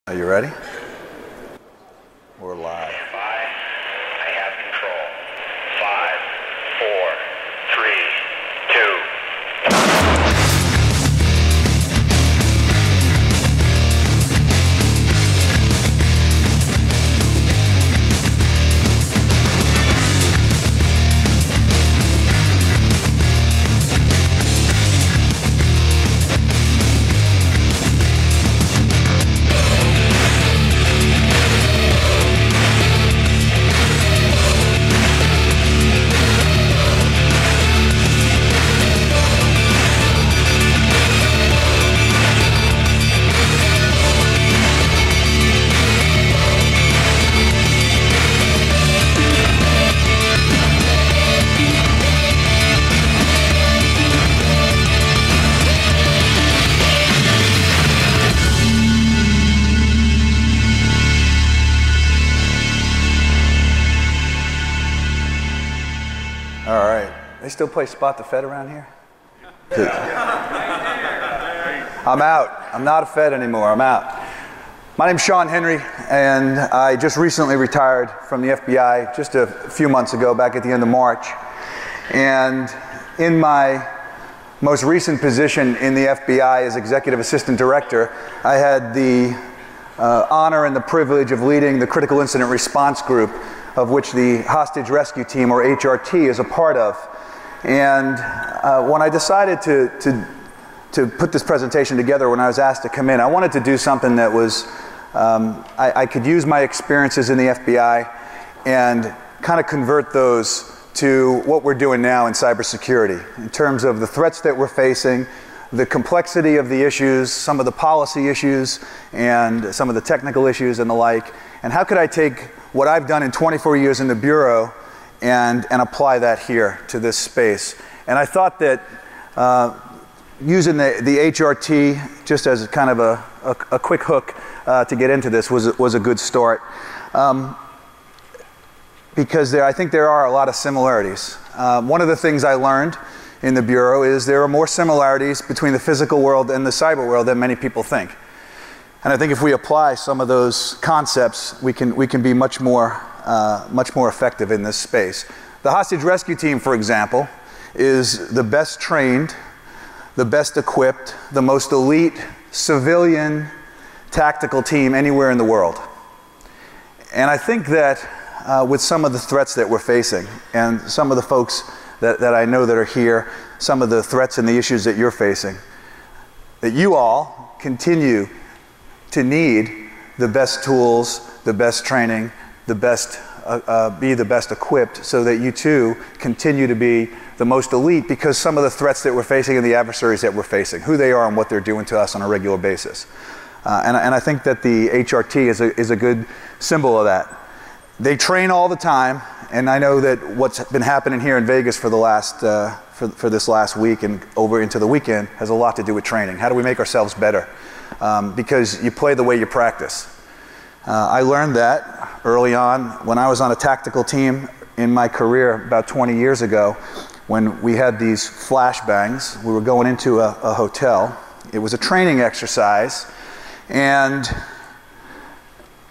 Are you ready? We're live. I have control. 5, 4, 3, 2. All right. They still play Spot the Fed around here? I'm out. I'm not a Fed anymore. I'm out. My name's Shawn Henry, and I just recently retired from the FBI just a few months ago, back at the end of March. And in my most recent position in the FBI as Executive Assistant Director, I had the honor and the privilege of leading the Critical Incident Response Group, of which the Hostage Rescue Team, or HRT, is a part of. And when I decided to put this presentation together, when I was asked to come in, I wanted to do something that was, I could use my experiences in the FBI and kind of convert those to what we're doing now in cybersecurity, in terms of the threats that we're facing, the complexity of the issues, some of the policy issues, and some of the technical issues and the like. And how could I take what I've done in 24 years in the Bureau and apply that here to this space? And I thought that using the HRT just as kind of a quick hook to get into this was a good start. Because I think there are a lot of similarities. One of the things I learned in the Bureau is there are more similarities between the physical world and the cyber world than many people think. And I think if we apply some of those concepts, we can be much more effective in this space. The Hostage Rescue Team, for example, is the best trained, the best equipped, the most elite civilian tactical team anywhere in the world. And I think that with some of the threats that we're facing, and some of the folks that I know that are here, some of the threats and the issues that you're facing, that you all continue to need the best tools, the best training, be the best equipped, so that you too continue to be the most elite, because some of the threats that we're facing and the adversaries that we're facing, who they are and what they're doing to us on a regular basis. And I think that the HRT is a good symbol of that. They train all the time, and I know that what's been happening here in Vegas for the last for this last week and over into the weekend has a lot to do with training. How do we make ourselves better? Because you play the way you practice. I learned that early on when I was on a tactical team in my career about 20 years ago, when we had these flashbangs. We were going into a hotel. It was a training exercise, and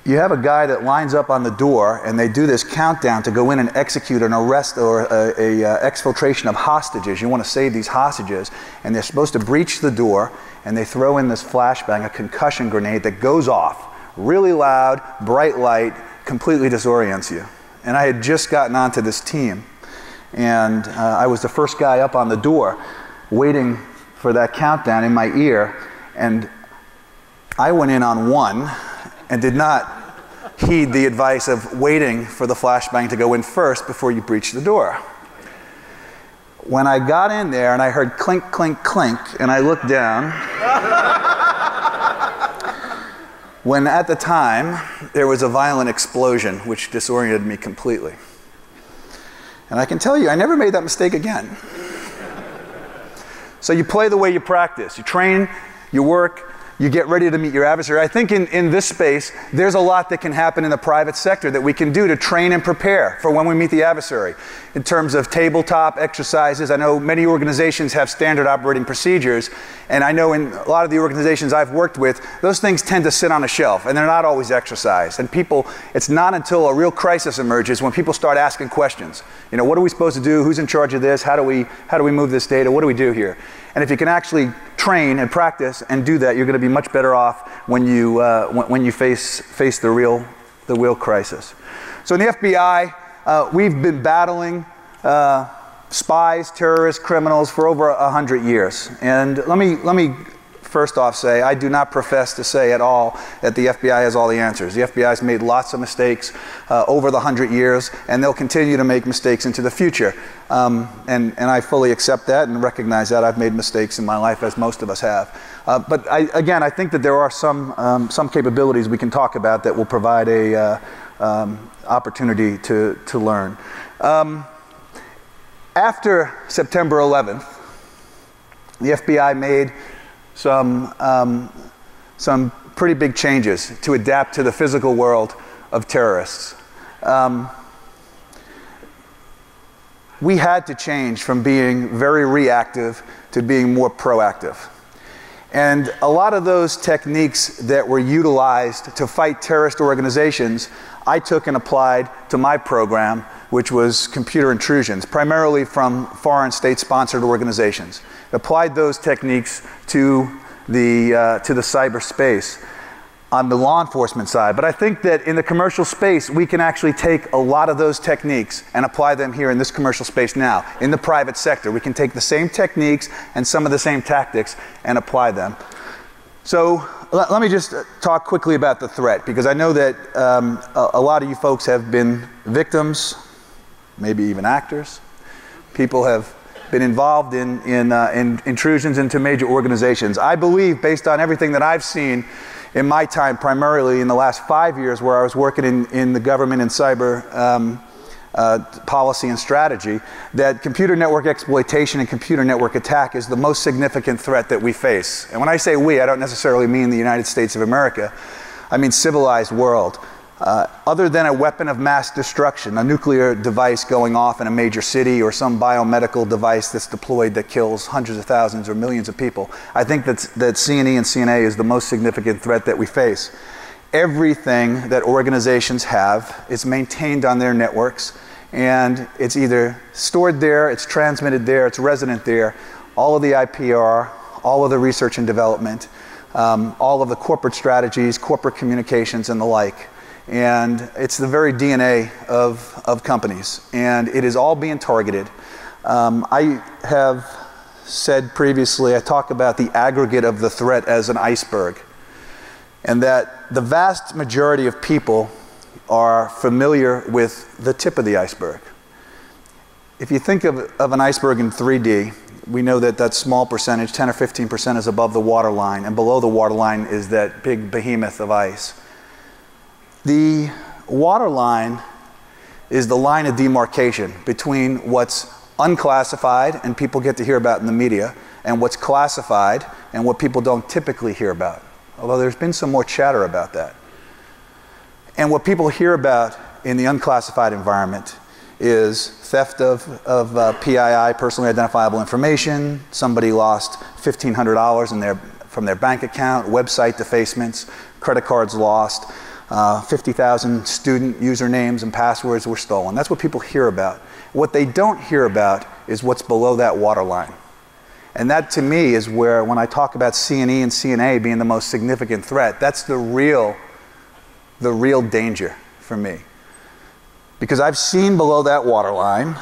you have a guy that lines up on the door, and they do this countdown to go in and execute an arrest or a exfiltration of hostages. You want to save these hostages, and they're supposed to breach the door, and they throw in this flashbang, a concussion grenade that goes off really loud, bright light, completely disorients you. And I had just gotten onto this team, and I was the first guy up on the door waiting for that countdown in my ear, and I went in on one and did not heed the advice of waiting for the flashbang to go in first before you breach the door. When I got in there and I heard clink, clink, clink, and I looked down, when at the time there was a violent explosion which disoriented me completely. And I can tell you, I never made that mistake again. So you play the way you practice. You train, you work, you get ready to meet your adversary. I think in this space, there's a lot that can happen in the private sector that we can do to train and prepare for when we meet the adversary. In terms of tabletop exercises, I know many organizations have standard operating procedures, and I know in a lot of the organizations I've worked with, those things tend to sit on a shelf, and they're not always exercised. And people, it's not until a real crisis emerges when people start asking questions. You know, what are we supposed to do? Who's in charge of this? How do we move this data? What do we do here? And if you can actually train and practice and do that, you're going to be much better off when you face the real crisis. So in the FBI, we've been battling spies, terrorists, criminals for over 100 years. And let me first off say, I do not profess to say at all that the FBI has all the answers. The FBI has made lots of mistakes over the 100 years, and they'll continue to make mistakes into the future. And I fully accept that and recognize that. I've made mistakes in my life, as most of us have. But again, I think that there are some capabilities we can talk about that will provide a opportunity to learn. After September 11th, the FBI made some pretty big changes to adapt to the physical world of terrorists. We had to change from being very reactive to being more proactive. And a lot of those techniques that were utilized to fight terrorist organizations, I took and applied to my program, which was computer intrusions, primarily from foreign state-sponsored organizations. Applied those techniques to the cyberspace on the law enforcement side. But I think that in the commercial space, we can actually take a lot of those techniques and apply them here in this commercial space now. In the private sector, we can take the same techniques and some of the same tactics and apply them. So let me just talk quickly about the threat, because I know that a lot of you folks have been victims, maybe even actors. People have been involved in intrusions into major organizations. I believe, based on everything that I've seen in my time, primarily in the last 5 years where I was working in the government and cyber policy and strategy, that computer network exploitation and computer network attack is the most significant threat that we face. And when I say we, I don't necessarily mean the United States of America. I mean civilized world. Other than a weapon of mass destruction, a nuclear device going off in a major city, or some biomedical device that's deployed that kills hundreds of thousands or millions of people, I think that C&E and CNA is the most significant threat that we face. Everything that organizations have is maintained on their networks, and it's either stored there, it's transmitted there, it's resident there. All of the IPR, all of the research and development, all of the corporate strategies, corporate communications, and the like. And it's the very DNA of companies, and it is all being targeted. I have said previously, I talk about the aggregate of the threat as an iceberg, and that the vast majority of people are familiar with the tip of the iceberg. If you think of an iceberg in 3D, we know that that small percentage, 10 or 15%, is above the waterline, and below the waterline is that big behemoth of ice. The waterline is the line of demarcation between what's unclassified and people get to hear about in the media, and what's classified and what people don't typically hear about. Although there's been some more chatter about that. And what people hear about in the unclassified environment is theft of PII, personally identifiable information. Somebody lost $1,500 from their bank account, website defacements, credit cards lost. 50,000 student usernames and passwords were stolen. That's what people hear about. What they don't hear about is what's below that waterline. And that, to me, is where, when I talk about C&E and CNA being the most significant threat, that's the real danger for me. Because I've seen below that waterline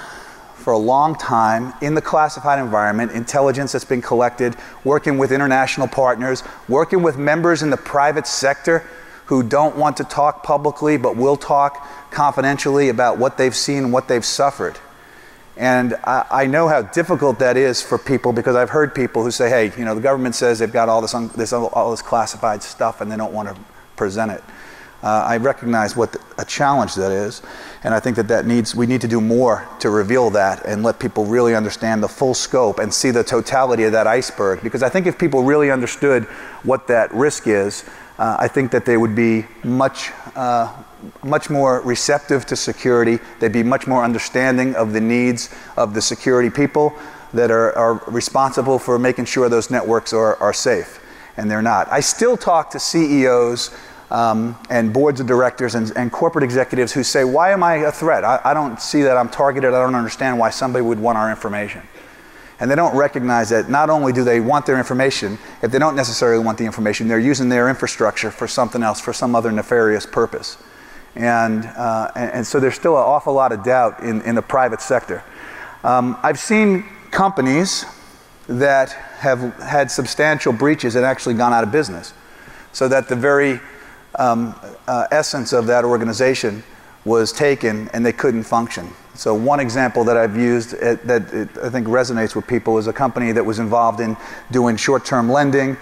for a long time in the classified environment, intelligence that's been collected, working with international partners, working with members in the private sector who don't want to talk publicly but will talk confidentially about what they've seen and what they've suffered. And I know how difficult that is for people, because I've heard people who say, hey, you know, the government says they've got all this classified stuff and they don't want to present it. I recognize what a challenge that is, and I think that we need to do more to reveal that and let people really understand the full scope and see the totality of that iceberg. Because I think if people really understood what that risk is, I think that they would be much more receptive to security. They'd be much more understanding of the needs of the security people that are responsible for making sure those networks are safe, and they're not. I still talk to CEOs and boards of directors and corporate executives who say, why am I a threat? I don't see that I'm targeted. I don't understand why somebody would want our information. And they don't recognize that not only do they want their information, if they don't necessarily want the information, they're using their infrastructure for something else, for some other nefarious purpose. And so there's still an awful lot of doubt in the private sector. I've seen companies that have had substantial breaches and actually gone out of business, so that the very essence of that organization was taken and they couldn't function. So one example that I've used that I think resonates with people is a company that was involved in doing short-term lending.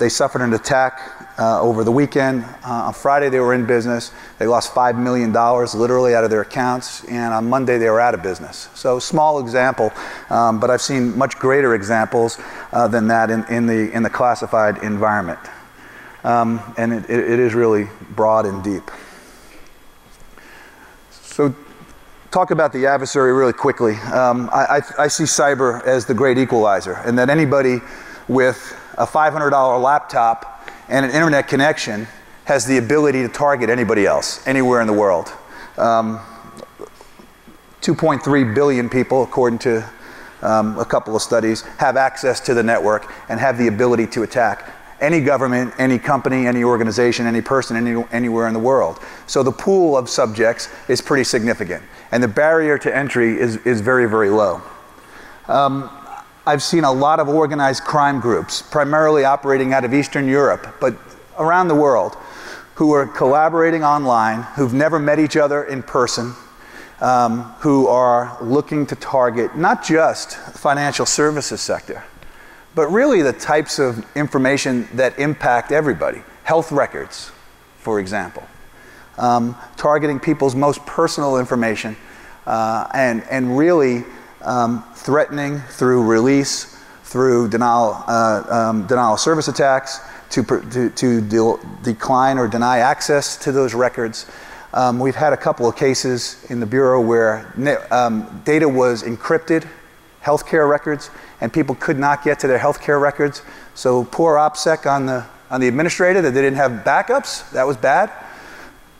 They suffered an attack over the weekend. On Friday they were in business. They lost $5 million literally out of their accounts, and on Monday they were out of business. So small example, but I've seen much greater examples than that in the classified environment. And it is really broad and deep. So talk about the adversary really quickly. I see cyber as the great equalizer, and that anybody with a $500 laptop and an internet connection has the ability to target anybody else, anywhere in the world. 2.3 billion people, according to a couple of studies, have access to the network and have the ability to attack any government, any company, any organization, any person, anywhere in the world. So the pool of subjects is pretty significant, and the barrier to entry is very, very low. I've seen a lot of organized crime groups, primarily operating out of Eastern Europe, but around the world, who are collaborating online, who've never met each other in person, who are looking to target not just the financial services sector, but really the types of information that impact everybody. Health records, for example. Targeting people's most personal information and really threatening through release, through denial of service attacks, to decline or deny access to those records. We've had a couple of cases in the Bureau where data was encrypted, healthcare records, and people could not get to their healthcare records. So poor OPSEC on the administrator that they didn't have backups, that was bad.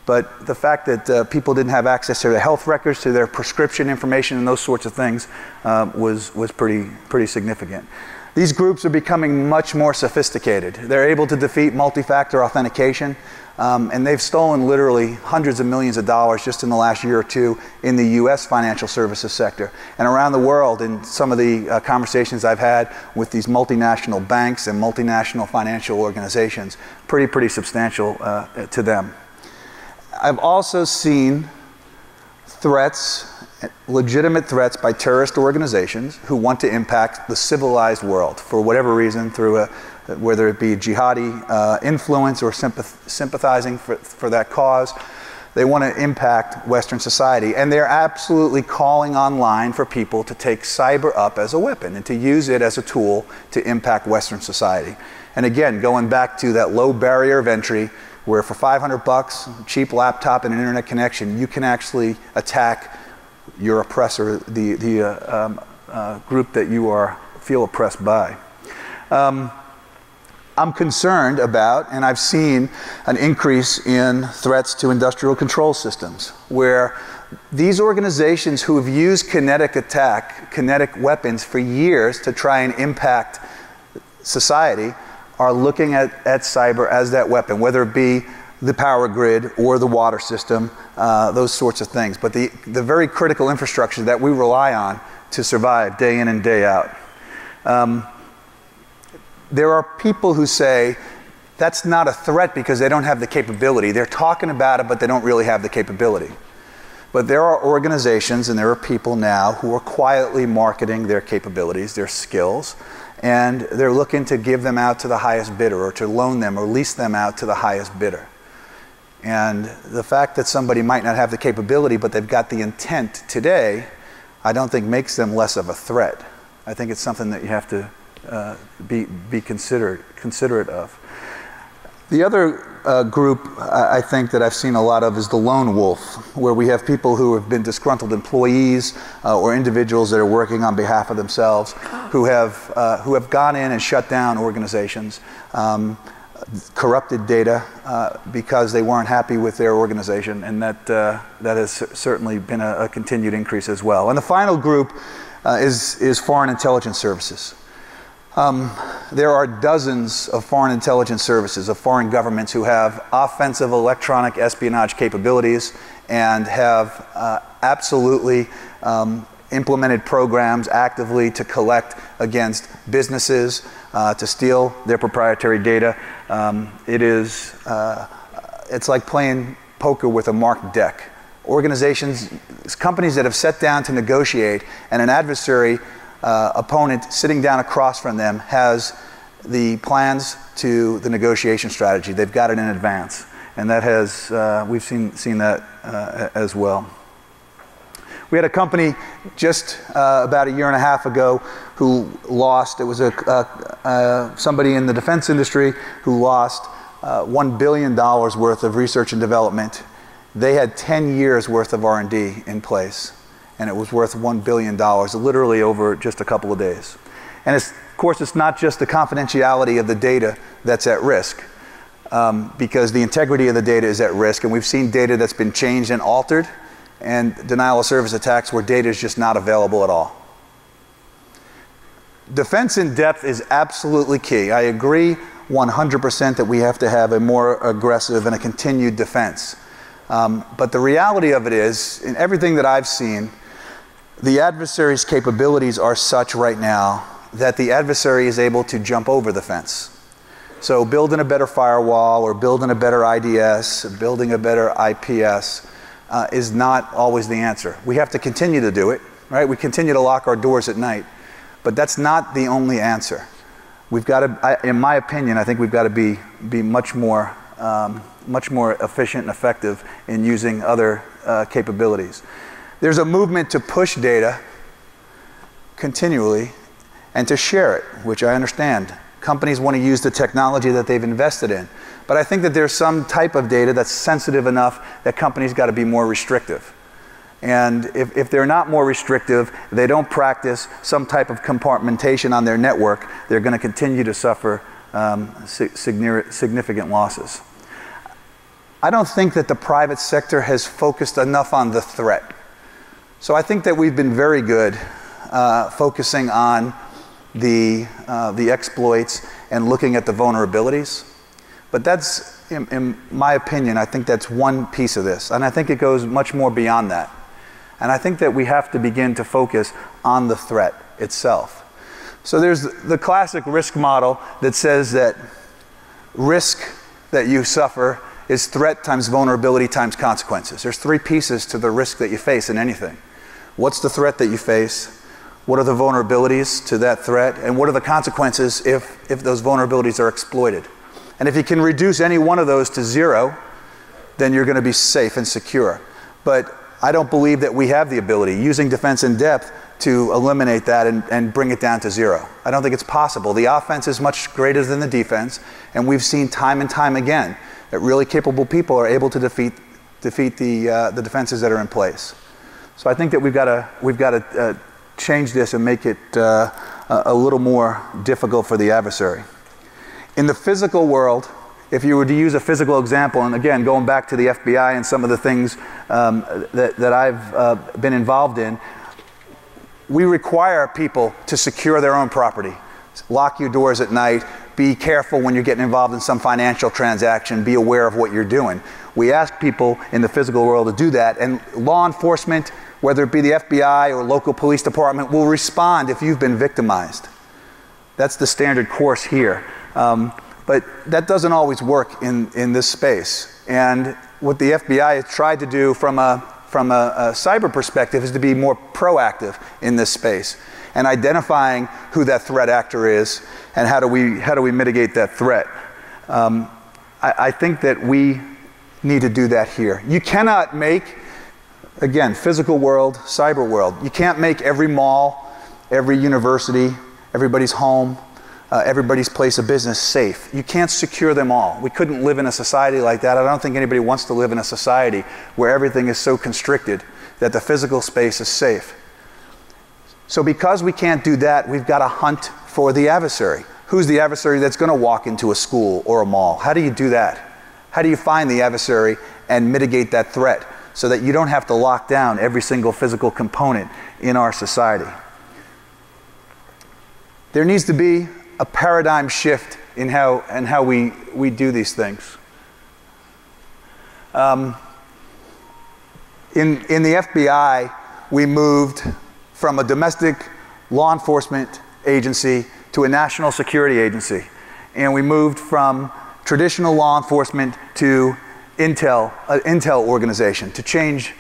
But the fact that people didn't have access to their health records, to their prescription information, and those sorts of things was pretty significant. These groups are becoming much more sophisticated. They're able to defeat multi-factor authentication, and they've stolen literally hundreds of millions of dollars just in the last year or two in the US financial services sector. And around the world, in some of the conversations I've had with these multinational banks and multinational financial organizations, pretty substantial to them. I've also seen threats, legitimate threats by terrorist organizations who want to impact the civilized world for whatever reason, through whether it be jihadi influence or sympathizing for that cause. They want to impact Western society, and they're absolutely calling online for people to take cyber up as a weapon and to use it as a tool to impact Western society. And again, going back to that low barrier of entry, where for $500, cheap laptop and an internet connection, you can actually attack your oppressor, the group that you feel oppressed by. I'm concerned about, and I've seen an increase in threats to industrial control systems, where these organizations who have used kinetic weapons for years to try and impact society are looking at cyber as that weapon, whether it be the power grid or the water system, those sorts of things. But the very critical infrastructure that we rely on to survive day in and day out. There are people who say that's not a threat because they don't have the capability. They're talking about it, but they don't really have the capability. But there are organizations and there are people now who are quietly marketing their capabilities, their skills, and they're looking to give them out to the highest bidder, or to loan them or lease them out to the highest bidder. And the fact that somebody might not have the capability, but they've got the intent today, I don't think makes them less of a threat. I think it's something that you have to be considerate of. The other group I think that I've seen a lot of is the lone wolf, where we have people who have been disgruntled employees or individuals that are working on behalf of themselves who have gone in and shut down organizations, corrupted data because they weren't happy with their organization, and that has certainly been a continued increase as well. And the final group is foreign intelligence services. There are dozens of foreign intelligence services, of foreign governments who have offensive electronic espionage capabilities and have absolutely implemented programs actively to collect against businesses, to steal their proprietary data. It's like playing poker with a marked deck. Organizations, companies that have sat down to negotiate, and an adversary opponent sitting down across from them has the plans to the negotiation strategy. They've got it in advance, and that has we've seen that as well. We had a company just about a year and a half ago who lost. It was somebody in the defense industry who lost $1 billion worth of research and development. They had 10 years worth of R&D in place, and it was worth $1 billion, literally over just a couple of days. And of course, it's not just the confidentiality of the data that's at risk, because the integrity of the data is at risk, and we've seen data that's been changed and altered, and denial of service attacks where data is just not available at all. Defense in depth is absolutely key. I agree 100% that we have to have a more aggressive and a continued defense. But the reality of it is, in everything that I've seen, the adversary's capabilities are such right now that the adversary is able to jump over the fence. So building a better firewall, or building a better IDS, or building a better IPS is not always the answer. We have to continue to do it, right? We continue to lock our doors at night, but that's not the only answer. We've got to, in my opinion, I think we've got to be much more efficient and effective in using other capabilities. There's a movement to push data continually and to share it, which I understand. Companies want to use the technology that they've invested in. But I think that there's some type of data that's sensitive enough that companies got to be more restrictive. And if they're not more restrictive, they don't practice some type of compartmentation on their network, they're going to continue to suffer significant losses. I don't think that the private sector has focused enough on the threat. So I think that we've been very good focusing on the exploits and looking at the vulnerabilities. But that's, in my opinion, I think that's one piece of this. And I think it goes much more beyond that. And I think that we have to begin to focus on the threat itself. So there's the classic risk model that says that risk that you suffer is threat times vulnerability times consequences. There's three pieces to the risk that you face in anything. What's the threat that you face? What are the vulnerabilities to that threat? And what are the consequences if those vulnerabilities are exploited? And if you can reduce any one of those to zero, then you're going to be safe and secure. But I don't believe that we have the ability, using defense in depth, to eliminate that and bring it down to zero. I don't think it's possible. The offense is much greater than the defense, and we've seen time and time again that really capable people are able to defeat the defenses that are in place. So I think that we've got to change this and make it a little more difficult for the adversary. In the physical world, if you were to use a physical example, and again, going back to the FBI and some of the things that I've been involved in, we require people to secure their own property. Lock your doors at night. Be careful when you're getting involved in some financial transaction. Be aware of what you're doing. We ask people in the physical world to do that, and law enforcement, whether it be the FBI or local police department, will respond if you've been victimized. That's the standard course here. But that doesn't always work in this space. And what the FBI has tried to do from a cyber perspective is to be more proactive in this space and identifying who that threat actor is and how do we mitigate that threat. I think that we need to do that here. You cannot make, again, physical world, cyber world. You can't make every mall, every university, everybody's home, everybody's place of business safe. You can't secure them all. We couldn't live in a society like that. I don't think anybody wants to live in a society where everything is so constricted that the physical space is safe. So because we can't do that, we've got to hunt for the adversary. Who's the adversary that's going to walk into a school or a mall? How do you do that? How do you find the adversary and mitigate that threat so that you don't have to lock down every single physical component in our society? There needs to be a paradigm shift in how we do these things. In the FBI, we moved from a domestic law enforcement agency to a national security agency. And we moved from traditional law enforcement to an intel organization to change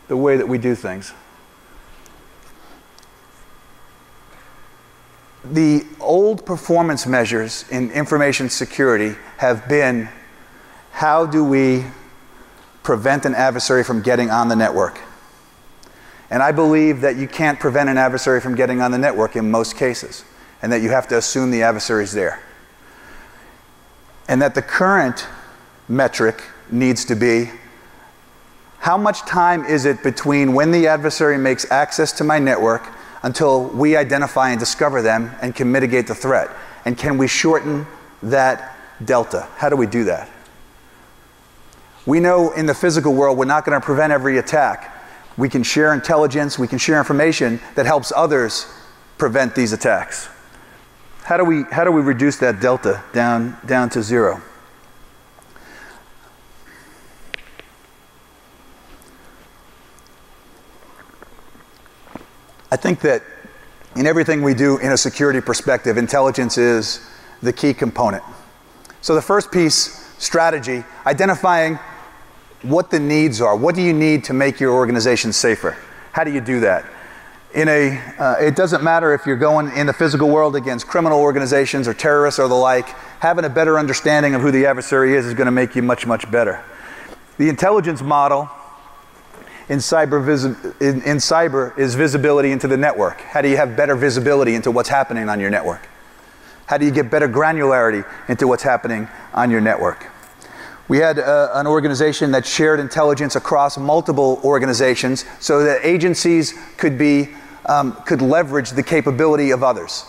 the way that we do things. The old performance measures in information security have been, how do we prevent an adversary from getting on the network? And I believe that you can't prevent an adversary from getting on the network in most cases, and that you have to assume the adversary's there. And that the current metric needs to be, how much time is it between when the adversary makes access to my network until we identify and discover them and can mitigate the threat? And can we shorten that delta? How do we do that? We know in the physical world we're not going to prevent every attack. We can share intelligence, we can share information that helps others prevent these attacks. How do we reduce that delta down to zero? I think that in everything we do in a security perspective, intelligence is the key component. So the first piece, strategy, identifying what the needs are. What do you need to make your organization safer? How do you do that? It doesn't matter if you're going in the physical world against criminal organizations or terrorists or the like. Having a better understanding of who the adversary is going to make you much, much better. The intelligence model in cyber is visibility into the network. How do you have better visibility into what's happening on your network? How do you get better granularity into what's happening on your network? We had an organization that shared intelligence across multiple organizations so that agencies could leverage the capability of others.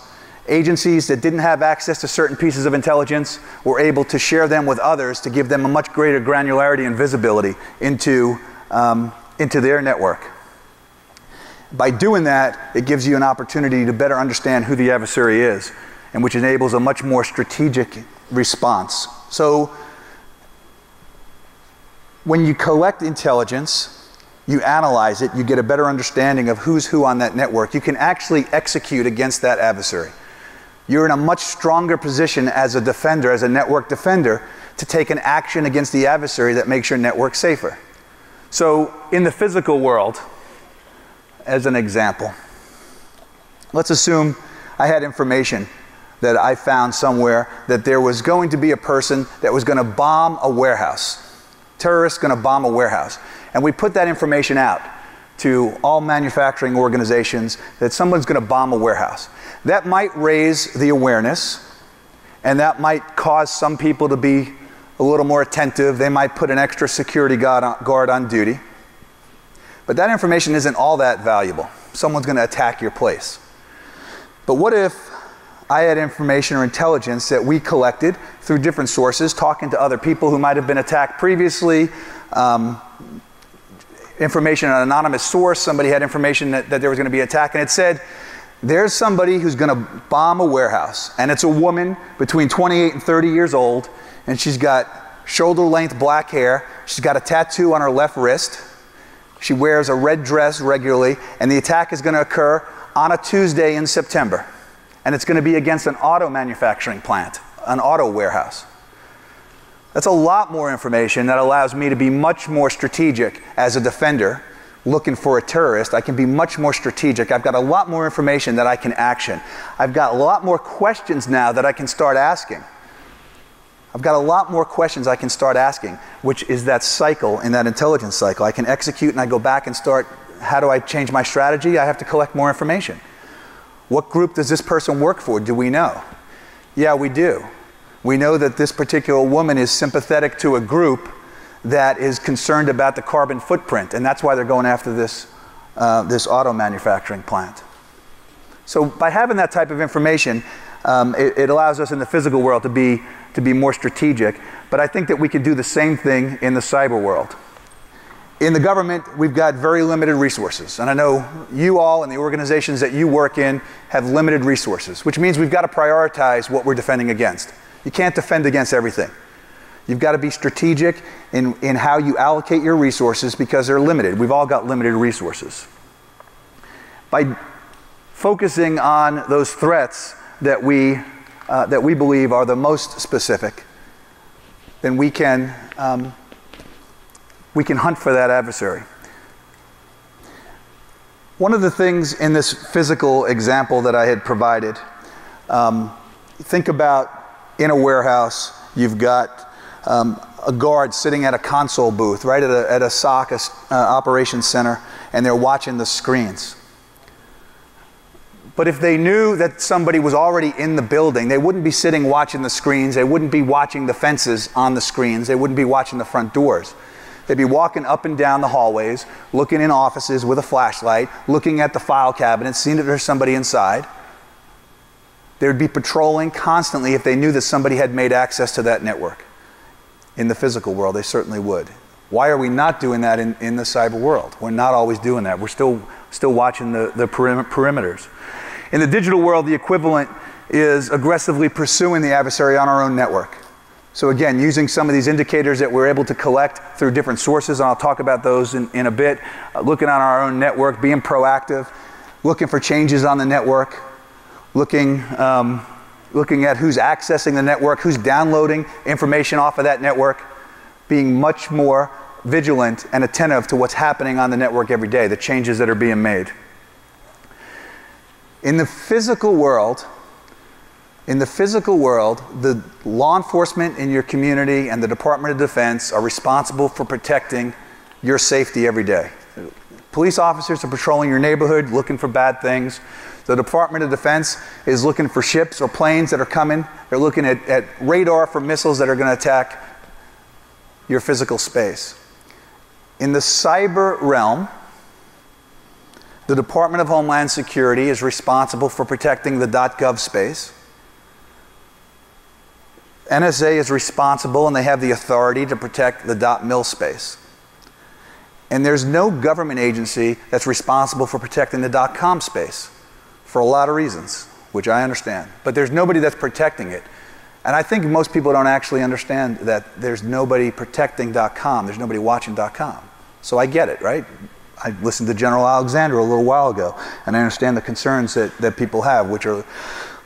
Agencies that didn't have access to certain pieces of intelligence were able to share them with others to give them a much greater granularity and visibility into their network. By doing that, it gives you an opportunity to better understand who the adversary is, and which enables a much more strategic response. So when you collect intelligence, you analyze it, you get a better understanding of who's who on that network. You can actually execute against that adversary. You're in a much stronger position as a defender, as a network defender, to take an action against the adversary that makes your network safer. So in the physical world, as an example, let's assume I had information that I found somewhere that there was going to be a person that was going to bomb a warehouse. Terrorists going to bomb a warehouse. And we put that information out to all manufacturing organizations that someone's going to bomb a warehouse. That might raise the awareness, and that might cause some people to be a little more attentive. They might put an extra security guard on duty. But that information isn't all that valuable. Someone's going to attack your place. But what if I had information or intelligence that we collected through different sources, talking to other people who might have been attacked previously, information on an anonymous source, somebody had information that there was going to be an attack, and it said, there's somebody who's going to bomb a warehouse, and it's a woman between 28 and 30 years old, and she's got shoulder-length black hair, she's got a tattoo on her left wrist, she wears a red dress regularly, and the attack is going to occur on a Tuesday in September. And it's going to be against an auto manufacturing plant, an auto warehouse. That's a lot more information that allows me to be much more strategic as a defender looking for a terrorist. I can be much more strategic. I've got a lot more information that I can action. I've got a lot more questions now that I can start asking. I've got a lot more questions I can start asking, which is that cycle, in that intelligence cycle. I can execute and I go back and start, how do I change my strategy? I have to collect more information. What group does this person work for? Do we know? Yeah, we do. We know that this particular woman is sympathetic to a group that is concerned about the carbon footprint, and that's why they're going after this auto manufacturing plant. So by having that type of information, it allows us in the physical world to be more strategic, but I think that we can do the same thing in the cyber world. In the government, we've got very limited resources, and I know you all and the organizations that you work in have limited resources, which means we've got to prioritize what we're defending against. You can't defend against everything. You've got to be strategic in how you allocate your resources because they're limited. We've all got limited resources. By focusing on those threats that we believe are the most specific, then we can hunt for that adversary. One of the things in this physical example that I had provided, think about in a warehouse, you've got a guard sitting at a console booth, right at a SOC, operations center, and they're watching the screens. But if they knew that somebody was already in the building, they wouldn't be sitting watching the screens, they wouldn't be watching the fences on the screens, they wouldn't be watching the front doors. They'd be walking up and down the hallways, looking in offices with a flashlight, looking at the file cabinets, seeing if there's somebody inside. They would be patrolling constantly if they knew that somebody had made access to that network. In the physical world, they certainly would. Why are we not doing that in the cyber world? We're not always doing that. We're still watching the perimeters. In the digital world, the equivalent is aggressively pursuing the adversary on our own network. So again, using some of these indicators that we're able to collect through different sources, and I'll talk about those in a bit, looking on our own network, being proactive, looking for changes on the network, looking at who's accessing the network, who's downloading information off of that network, being much more vigilant and attentive to what's happening on the network every day, the changes that are being made. In the physical world, the law enforcement in your community and the Department of Defense are responsible for protecting your safety every day. Police officers are patrolling your neighborhood, looking for bad things. The Department of Defense is looking for ships or planes that are coming. They're looking at radar for missiles that are going to attack your physical space. In the cyber realm, the Department of Homeland Security is responsible for protecting the .gov space. NSA is responsible, and they have the authority to protect the .mil space. And there's no government agency that's responsible for protecting the .com space for a lot of reasons, which I understand. But there's nobody that's protecting it. And I think most people don't actually understand that there's nobody protecting .com, there's nobody watching .com. So I get it, right? I listened to General Alexander a little while ago, and I understand the concerns that people have, which are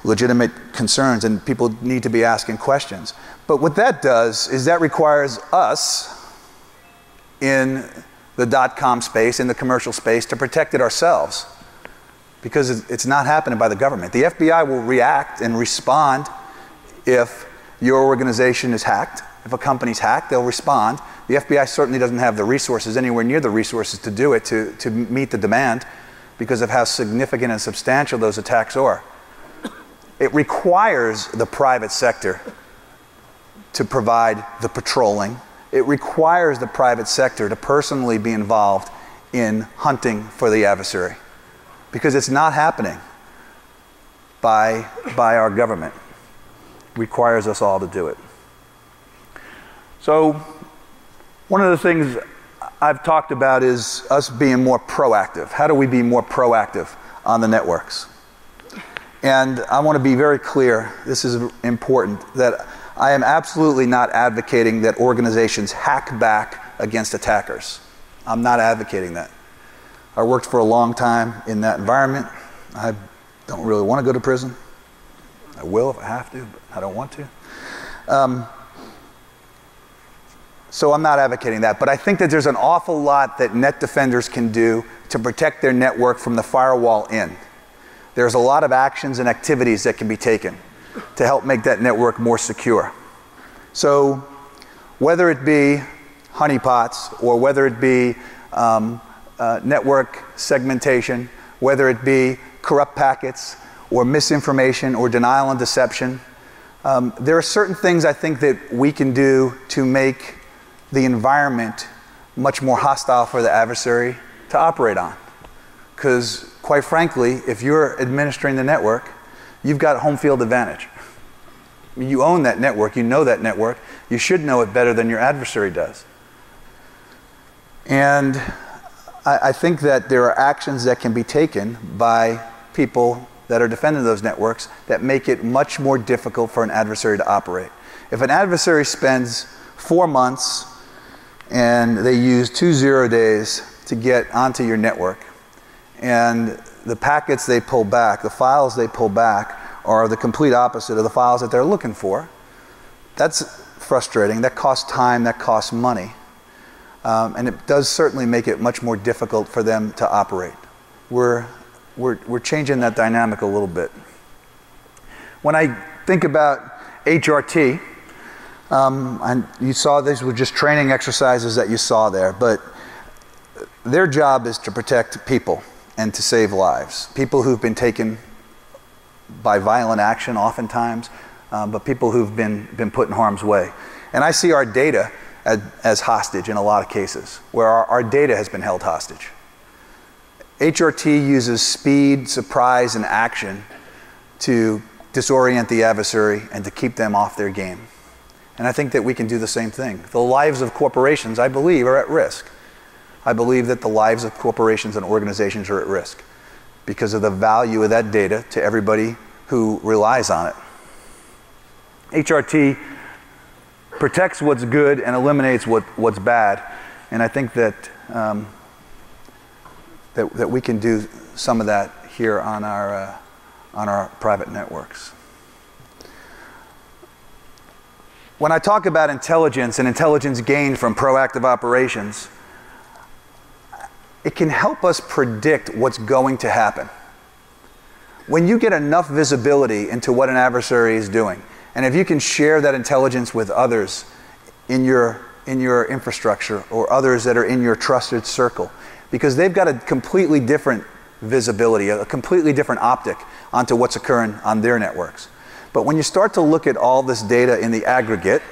legitimate concerns, and people need to be asking questions. But what that does is that requires us in the .com space, in the commercial space, to protect it ourselves, because it's not happening by the government. The FBI will react and respond if your organization is hacked. If a company's hacked, they'll respond. The FBI certainly doesn't have the resources, anywhere near the resources to do it, to meet the demand, because of how significant and substantial those attacks are. It requires the private sector to provide the patrolling. It requires the private sector to personally be involved in hunting for the adversary, because it's not happening by our government. It requires us all to do it. So one of the things I've talked about is us being more proactive. How do we be more proactive on the networks? And I want to be very clear, this is important, that I am absolutely not advocating that organizations hack back against attackers. I'm not advocating that. I worked for a long time in that environment. I don't really want to go to prison. I will if I have to, but I don't want to. So I'm not advocating that, but I think that there's an awful lot that net defenders can do to protect their network from the firewall in. There's a lot of actions and activities that can be taken to help make that network more secure. So whether it be honeypots or whether it be network segmentation, whether it be corrupt packets or misinformation or denial and deception, there are certain things I think that we can do to make the environment much more hostile for the adversary to operate on. Because quite frankly, if you're administering the network, you've got home field advantage. I mean, you own that network, you know that network, you should know it better than your adversary does. And I think that there are actions that can be taken by people that are defending those networks that make it much more difficult for an adversary to operate. If an adversary spends 4 months and they use 2 0 days to get onto your network, and the packets they pull back, the files they pull back, are the complete opposite of the files that they're looking for, that's frustrating. That costs time, that costs money. And it does certainly make it much more difficult for them to operate. We're changing that dynamic a little bit. When I think about HRT, and you saw these were just training exercises that you saw there, but their job is to protect people and to save lives. People who've been taken by violent action oftentimes, but people who've been put in harm's way. And I see our data as hostage in a lot of cases, where our data has been held hostage. HRT uses speed, surprise, and action to disorient the adversary and to keep them off their game. And I think that we can do the same thing. The lives of corporations, I believe, are at risk. I believe that the lives of corporations and organizations are at risk because of the value of that data to everybody who relies on it. HRT protects what's good and eliminates what's bad. And I think that that we can do some of that here on our private networks. When I talk about intelligence and intelligence gained from proactive operations, it can help us predict what's going to happen. When you get enough visibility into what an adversary is doing, and if you can share that intelligence with others in your infrastructure or others that are in your trusted circle, because they've got a completely different visibility, a completely different optic onto what's occurring on their networks. But when you start to look at all this data in the aggregate,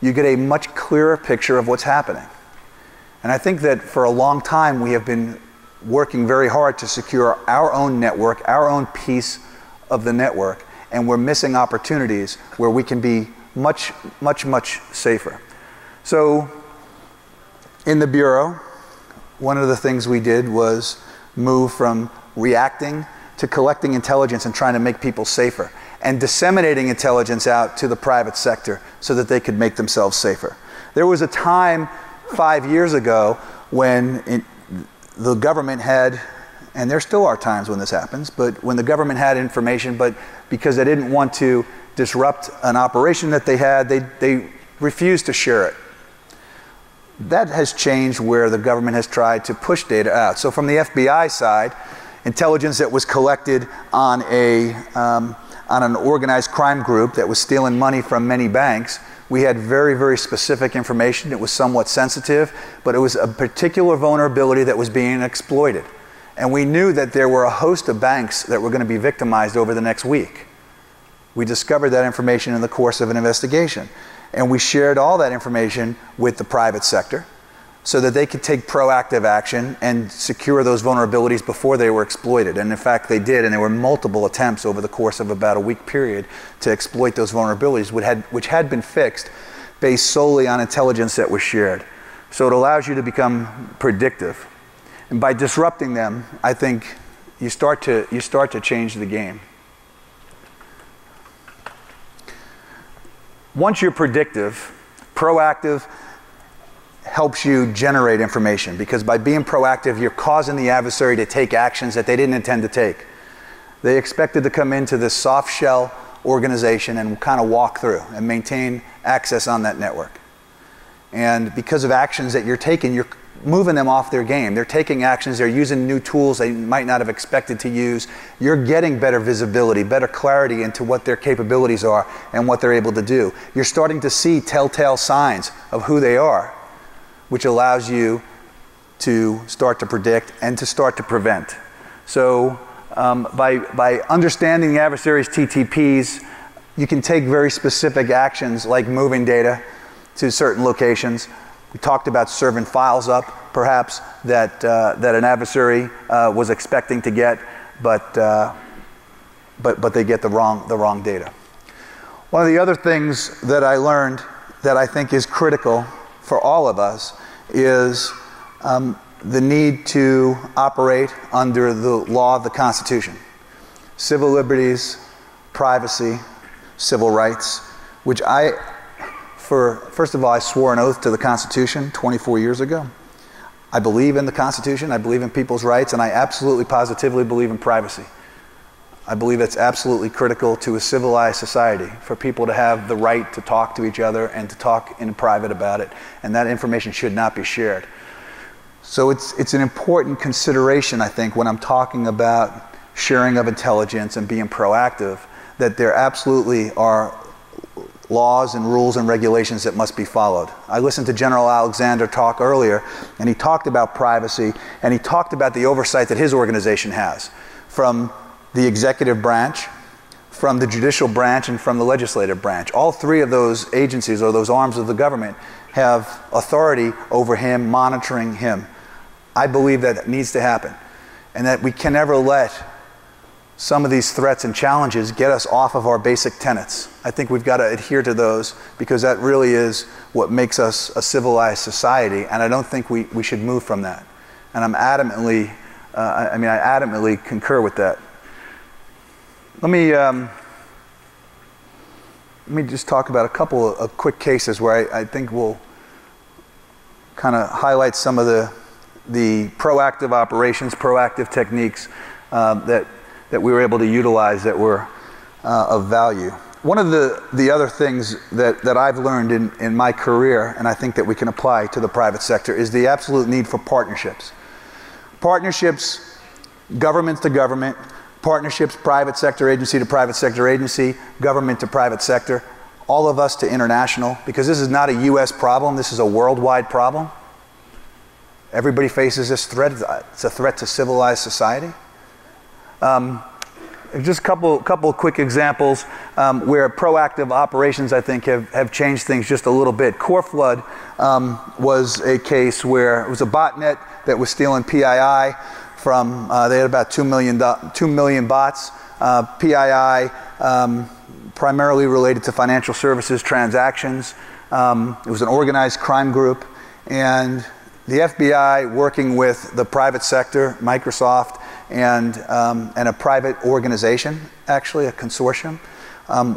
you get a much clearer picture of what's happening. And I think that for a long time we have been working very hard to secure our own network, our own piece of the network, and we're missing opportunities where we can be much, much, much safer. So in the Bureau, one of the things we did was move from reacting to collecting intelligence and trying to make people safer, and disseminating intelligence out to the private sector so that they could make themselves safer. There was a time 5 years ago when the government had, and there still are times when this happens, but when the government had information, but because they didn't want to disrupt an operation that they had, they refused to share it. That has changed where the government has tried to push data out. So from the FBI side, intelligence that was collected on an organized crime group that was stealing money from many banks, we had very, very specific information. It was somewhat sensitive, but it was a particular vulnerability that was being exploited. And we knew that there were a host of banks that were going to be victimized over the next week. We discovered that information in the course of an investigation. And we shared all that information with the private sector so that they could take proactive action and secure those vulnerabilities before they were exploited. And in fact, they did, and there were multiple attempts over the course of about a week period to exploit those vulnerabilities, which had been fixed based solely on intelligence that was shared. So it allows you to become predictive. And by disrupting them, I think you start to change the game. Once you're predictive, proactive helps you generate information, because by being proactive, you're causing the adversary to take actions that they didn't intend to take. They expected to come into this soft shell organization and kind of walk through and maintain access on that network. And because of actions that you're taking, moving them off their game. They're taking actions, they're using new tools they might not have expected to use. You're getting better visibility, better clarity into what their capabilities are and what they're able to do. You're starting to see telltale signs of who they are, which allows you to start to predict and to start to prevent. So by understanding the adversary's TTPs, you can take very specific actions like moving data to certain locations. We talked about serving files up, perhaps, that an adversary was expecting to get, but they get the wrong data. One of the other things that I learned that I think is critical for all of us is the need to operate under the law of the Constitution. Civil liberties, privacy, civil rights, which first of all, I swore an oath to the Constitution 24 years ago. I believe in the Constitution, I believe in people's rights, and I absolutely positively believe in privacy. I believe it's absolutely critical to a civilized society for people to have the right to talk to each other and to talk in private about it, and that information should not be shared. So it's an important consideration, I think, when I'm talking about sharing of intelligence and being proactive, that there absolutely are laws and rules and regulations that must be followed. I listened to General Alexander talk earlier, and he talked about privacy, and he talked about the oversight that his organization has from the executive branch, from the judicial branch, and from the legislative branch. All three of those agencies, or those arms of the government, have authority over him, monitoring him. I believe that it needs to happen, and that we can never let some of these threats and challenges get us off of our basic tenets. I think we've got to adhere to those, because that really is what makes us a civilized society, and I don't think we should move from that. And I'm adamantly, I adamantly concur with that. Let me just talk about a couple of quick cases where I think will kind of highlight some of the proactive operations, proactive techniques that we were able to utilize that were of value. One of the other things that I've learned in my career, and I think that we can apply to the private sector, is the absolute need for partnerships. Partnerships, government to government, partnerships, private sector agency to private sector agency, government to private sector, all of us to international, because this is not a US problem, this is a worldwide problem. Everybody faces this threat. It's a threat to civilized society. Just a couple of quick examples where proactive operations, I think, have changed things just a little bit. Core Flood was a case where it was a botnet that was stealing PII from, they had about 2 million bots. PII primarily related to financial services transactions. It was an organized crime group, and the FBI, working with the private sector, Microsoft, and a private organization, actually a consortium,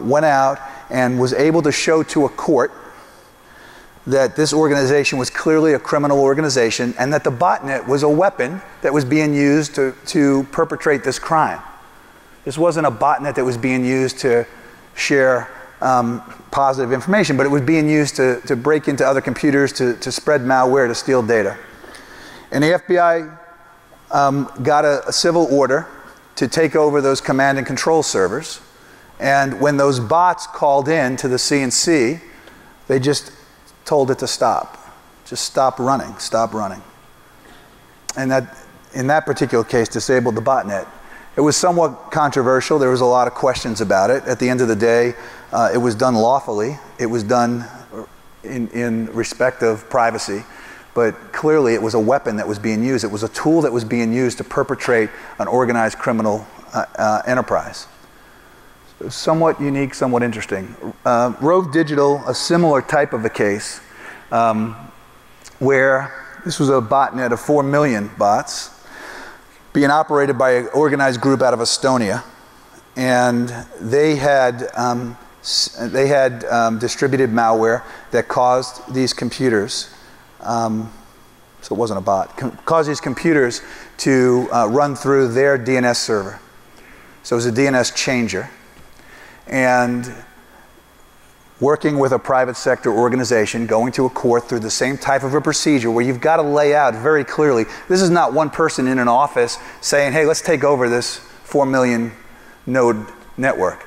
went out and was able to show to a court that this organization was clearly a criminal organization, and that the botnet was a weapon that was being used to perpetrate this crime. This wasn't a botnet that was being used to share positive information, but it was being used to break into other computers, to spread malware, to steal data. And the FBI got a civil order to take over those command and control servers, and when those bots called in to the CNC, they just told it to stop. Just stop running, stop running. And that, in that particular case, disabled the botnet. It was somewhat controversial. There was a lot of questions about it. At the end of the day, it was done lawfully. It was done in respect of privacy. But clearly it was a weapon that was being used. It was a tool that was being used to perpetrate an organized criminal enterprise. Somewhat unique, somewhat interesting. Rove Digital, a similar type of a case, where this was a botnet of 4 million bots being operated by an organized group out of Estonia, and they had distributed malware that caused these computers, so it wasn't a bot, caused these computers to run through their DNS server. So it was a DNS changer. And working with a private sector organization, going to a court through the same type of a procedure where you've got to lay out very clearly, this is not one person in an office saying, hey, let's take over this 4 million node network.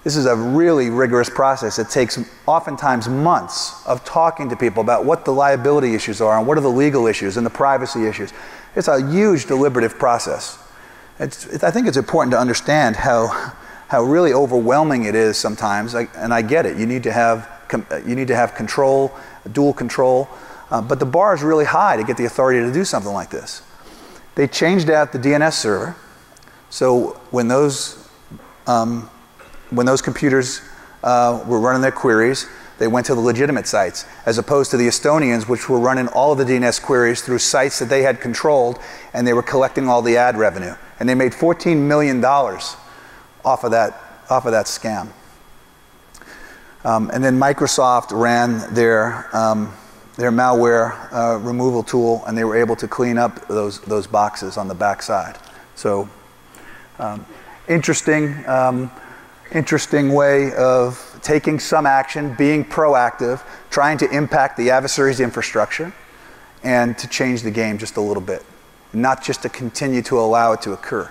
This is a really rigorous process. It takes oftentimes months of talking to people about what the liability issues are and what are the legal issues and the privacy issues. It's a huge deliberative process. I think it's important to understand how really overwhelming it is sometimes, and I get it. You need to have control, dual control, but the bar is really high to get the authority to do something like this. They changed out the DNS server, so when those computers were running their queries, they went to the legitimate sites, as opposed to the Estonians, which were running all of the DNS queries through sites that they had controlled, and they were collecting all the ad revenue. And they made $14 million off of that scam. And then Microsoft ran their malware removal tool, and they were able to clean up those boxes on the backside. So interesting way of taking some action, being proactive, trying to impact the adversary's infrastructure, and to change the game just a little bit, not just to continue to allow it to occur.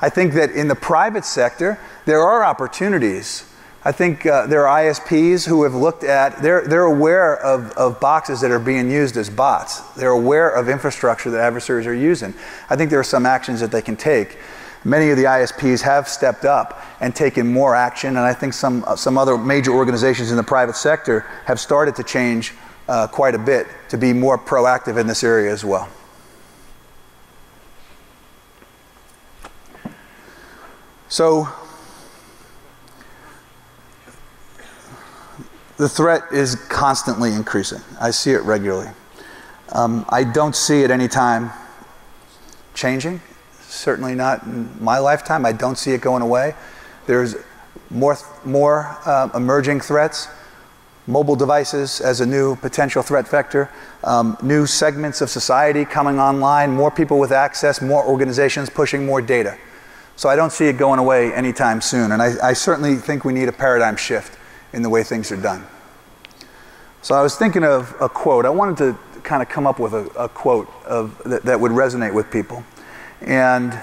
I think that in the private sector, there are opportunities. I think there are ISPs who have looked at, they're aware of boxes that are being used as bots. They're aware of infrastructure that adversaries are using. I think there are some actions that they can take. Many of the ISPs have stepped up and taken more action, and I think some other major organizations in the private sector have started to change quite a bit to be more proactive in this area as well. So the threat is constantly increasing. I see it regularly. I don't see it any time changing. Certainly not in my lifetime. I don't see it going away. There's more emerging threats. Mobile devices as a new potential threat vector. New segments of society coming online. More people with access. More organizations pushing more data. So I don't see it going away anytime soon. And I certainly think we need a paradigm shift in the way things are done. So I was thinking of a quote. I wanted to kind of come up with a quote that would resonate with people. And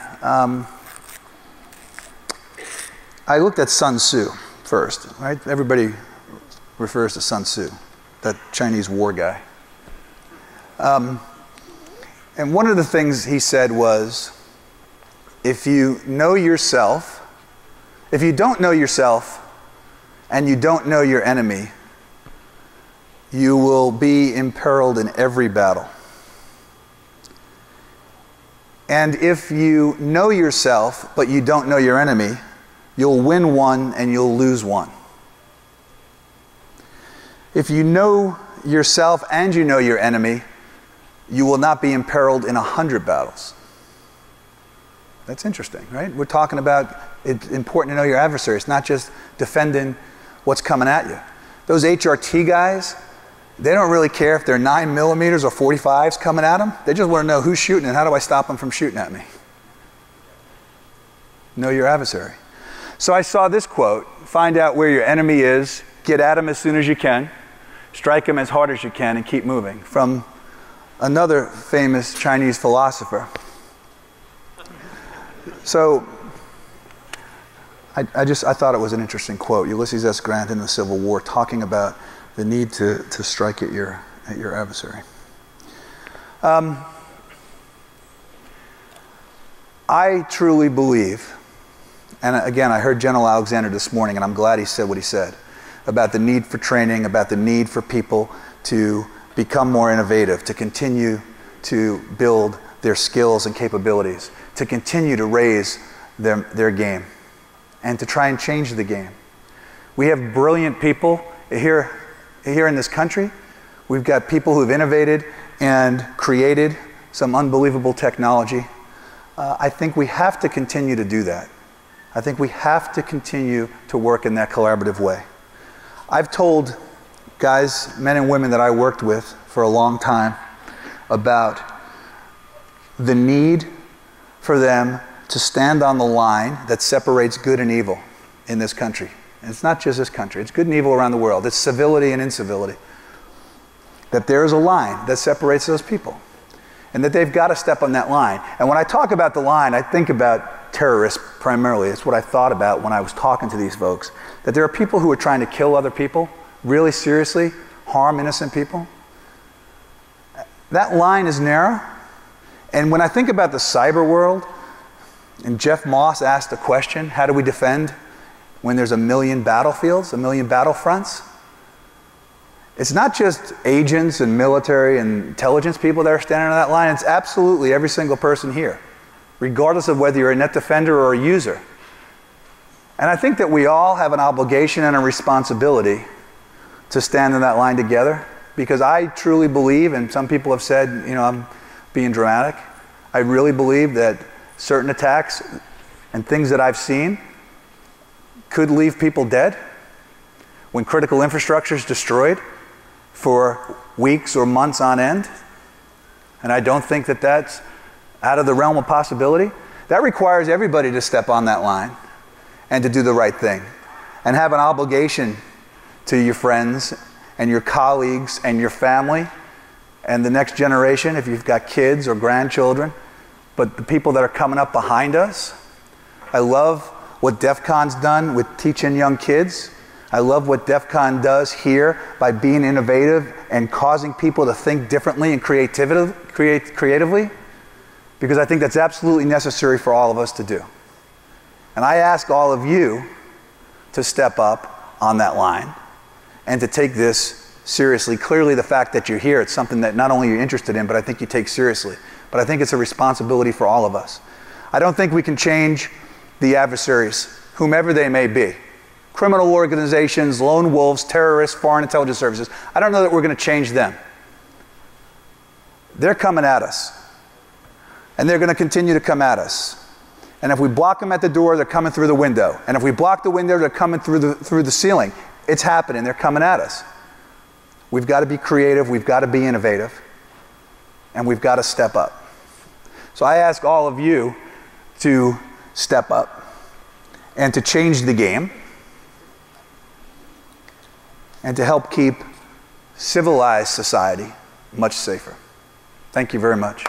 I looked at Sun Tzu first, right? Everybody refers to Sun Tzu, that Chinese war guy. And one of the things he said was, if you know yourself, if you don't know yourself and you don't know your enemy, you will be imperiled in every battle. And if you know yourself, but you don't know your enemy, you'll win one and you'll lose one. If you know yourself and you know your enemy, you will not be imperiled in 100 battles. That's interesting, right? We're talking about it's important to know your adversary. It's not just defending what's coming at you. Those HRT guys, they don't really care if they're 9mm or 45s coming at them. They just want to know who's shooting and how do I stop them from shooting at me. Know your adversary. So I saw this quote, find out where your enemy is, get at him as soon as you can, strike him as hard as you can, and keep moving. From another famous Chinese philosopher. So I thought it was an interesting quote. Ulysses S. Grant in the Civil War talking about the need to strike at your adversary. I truly believe, and again, I heard General Alexander this morning, and I'm glad he said what he said, about the need for training, about the need for people to become more innovative, to continue to build their skills and capabilities, to continue to raise their game, and to try and change the game. We have brilliant people here in this country. We've got people who've innovated and created some unbelievable technology. I think we have to continue to do that. I think we have to continue to work in that collaborative way. I've told guys, men and women that I worked with for a long time about the need for them to stand on the line that separates good and evil in this country and it's not just this country, it's good and evil around the world, it's civility and incivility, that there is a line that separates those people, and that they've got to step on that line. And when I talk about the line, I think about terrorists primarily. It's what I thought about when I was talking to these folks, that there are people who are trying to kill other people, really seriously, harm innocent people. That line is narrow. And when I think about the cyber world, and Jeff Moss asked the question, how do we defend when there's 1 million battlefields, 1 million battlefronts? It's not just agents and military and intelligence people that are standing on that line. It's absolutely every single person here, regardless of whether you're a net defender or a user. And I think that we all have an obligation and a responsibility to stand on that line together, because I truly believe, and some people have said, you know, I'm being dramatic, I really believe that certain attacks and things that I've seen could leave people dead when critical infrastructure is destroyed for weeks or months on end. And I don't think that that's out of the realm of possibility. That requires everybody to step on that line and to do the right thing and have an obligation to your friends and your colleagues and your family and the next generation, if you've got kids or grandchildren, but the people that are coming up behind us. I love what DEF CON's done with teaching young kids. I love what DEF CON does here by being innovative and causing people to think differently and creatively, because I think that's absolutely necessary for all of us to do. And I ask all of you to step up on that line and to take this seriously. Clearly, the fact that you're here, it's something that not only you're interested in, but I think you take seriously. But I think it's a responsibility for all of us. I don't think we can change the adversaries, whomever they may be. Criminal organizations, lone wolves, terrorists, foreign intelligence services. I don't know that we're going to change them. They're coming at us. And they're going to continue to come at us. And if we block them at the door, they're coming through the window. And if we block the window, they're coming through the ceiling. It's happening. They're coming at us. We've got to be creative. We've got to be innovative. And we've got to step up. So I ask all of you to step up and to change the game and to help keep civilized society much safer. Thank you very much.